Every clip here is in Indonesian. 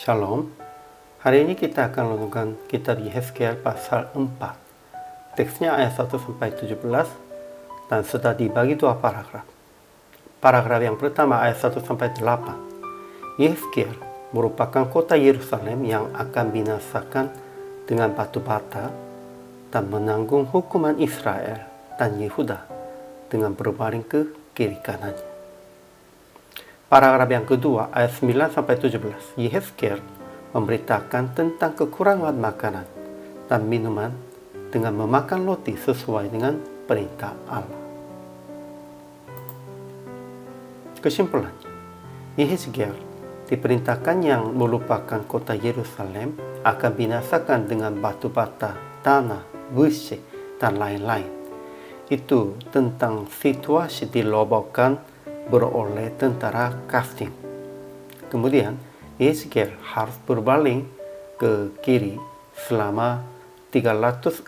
Shalom. Hari ini kita akan renungkan kitab Yehezkiel pasal 4. Teksnya ayat 1-17 dan sudah dibagi dua paragraf. Paragraf yang pertama ayat 1-8. Yehezkiel merupakan kota Yerusalem yang akan binasakan dengan batu bata dan menanggung hukuman Israel dan Yehuda dengan berbaring ke kiri kanannya. Paragraf yang kedua, ayat 9-17, Yehezkiel memberitakan tentang kekurangan makanan dan minuman dengan memakan roti sesuai dengan perintah Allah. Kesimpulannya, Yehezkiel diperintahkan yang merupakan kota Yerusalem akan binasakan dengan batu bata, tanah, besi, dan lain-lain. Itu tentang situasi dirobohkan beroleh tentara Kasdim. Kemudian Yehezkiel harus berbaling ke kiri selama 390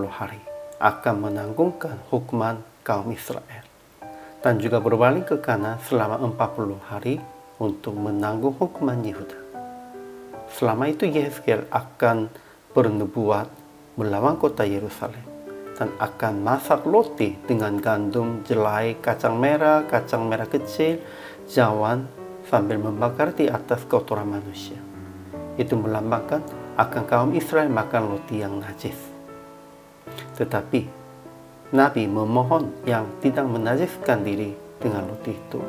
hari akan menanggungkan hukuman kaum Israel, dan juga berbaling ke kanan selama 40 hari untuk menanggung hukuman Yehuda. Selama itu Yehezkiel akan bernubuat melawan kota Yerusalem dan akan masak roti dengan gandum, jelai, kacang merah kecil, jawan, sambil membakar di atas kotoran manusia. Itu melambangkan akan kaum Israel makan roti yang najis. Tetapi Nabi memohon yang tidak menajiskan diri dengan roti itu,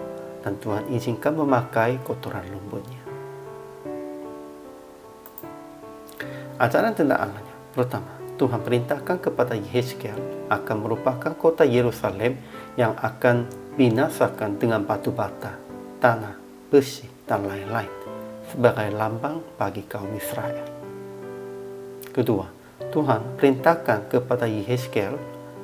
dan Tuhan izinkan memakai kotoran lembutnya. Ajaran tentang Allahnya. Pertama, Tuhan perintahkan kepada Yehezkiel akan merupakan kota Yerusalem yang akan binasakan dengan batu bata, tanah, besi, dan lain-lain sebagai lambang bagi kaum Israel. Kedua, Tuhan perintahkan kepada Yehezkiel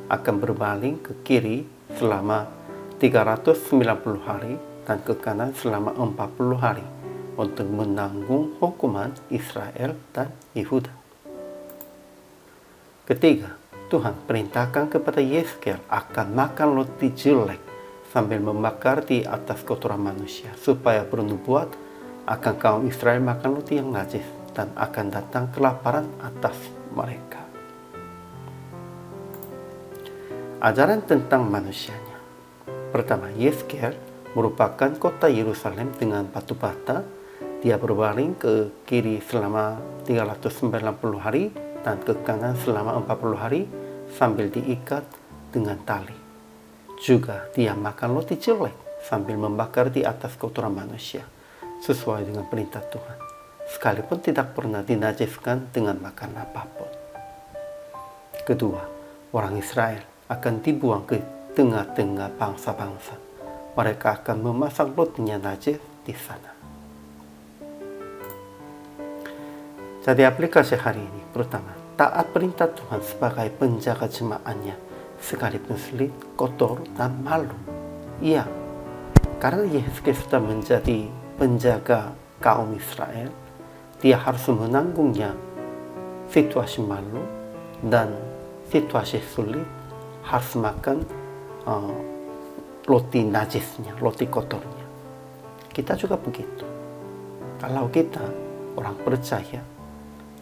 akan berbaling ke kiri selama 390 hari dan ke kanan selama 40 hari untuk menanggung hukuman Israel dan Yehuda. Ketiga, Tuhan perintahkan kepada Yehezkiel akan makan roti jelek sambil membakar di atas kotoran manusia, supaya bernubuat akan kaum Israel makan roti yang najis dan akan datang kelaparan atas mereka. Ajaran tentang manusianya. Pertama, Yehezkiel merupakan kota Yerusalem dengan batu bata. Dia berbaring ke kiri selama 390 hari dan ke kanan selama 40 hari sambil diikat dengan tali. Juga dia makan roti jelek sambil membakar di atas kotoran manusia sesuai dengan perintah Tuhan, sekalipun tidak pernah dinajiskan dengan makan apapun. Kedua, orang Israel akan dibuang ke tengah-tengah bangsa-bangsa. Mereka akan memasak rotinya najis di sana. Jadi aplikasi hari ini, pertama, taat perintah Tuhan sebagai penjaga jemaatnya sekalipun sulit, kotor, dan malu. Iya, karena Yehezkiel sudah menjadi penjaga kaum Israel, dia harus menanggungnya situasi malu dan situasi sulit, harus makan roti najisnya, roti kotornya. Kita juga begitu. Kalau kita orang percaya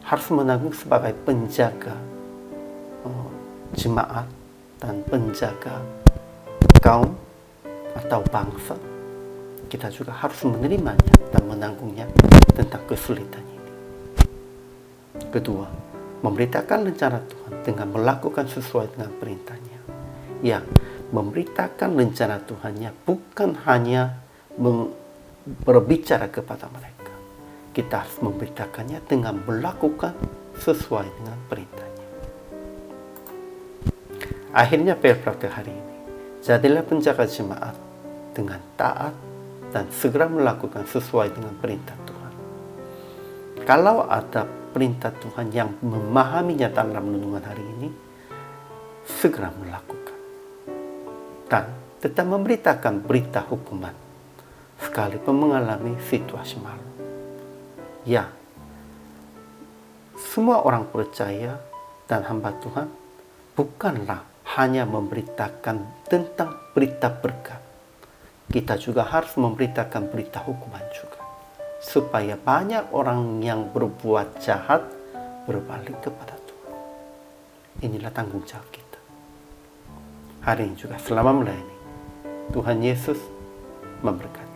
harus menanggung sebagai penjaga jemaat dan penjaga kaum atau bangsa, kita juga harus menerimanya dan menanggungnya tentang kesulitan ini. Kedua, memberitakan rencana Tuhan dengan melakukan sesuai dengan perintahnya. Ya, memberitakan rencana Tuhannya bukan hanya berbicara kepada mereka. Kita harus memberitakannya dengan melakukan sesuai dengan perintahnya. Akhirnya praktek hari ini, jadilah penjaga jemaat dengan taat dan segera melakukan sesuai dengan perintah Tuhan. Kalau ada perintah Tuhan yang memahaminya dalam renungan hari ini, segera melakukan. Dan tetap memberitakan berita hukuman, sekalipun mengalami situasi malu. Ya, semua orang percaya dan hamba Tuhan bukanlah hanya memberitakan tentang berita berkat. Kita juga harus memberitakan berita hukuman juga. supaya banyak orang yang berbuat jahat berbalik kepada Tuhan. Inilah tanggung jawab kita. Hari ini juga selama melayani, Tuhan Yesus memberkati.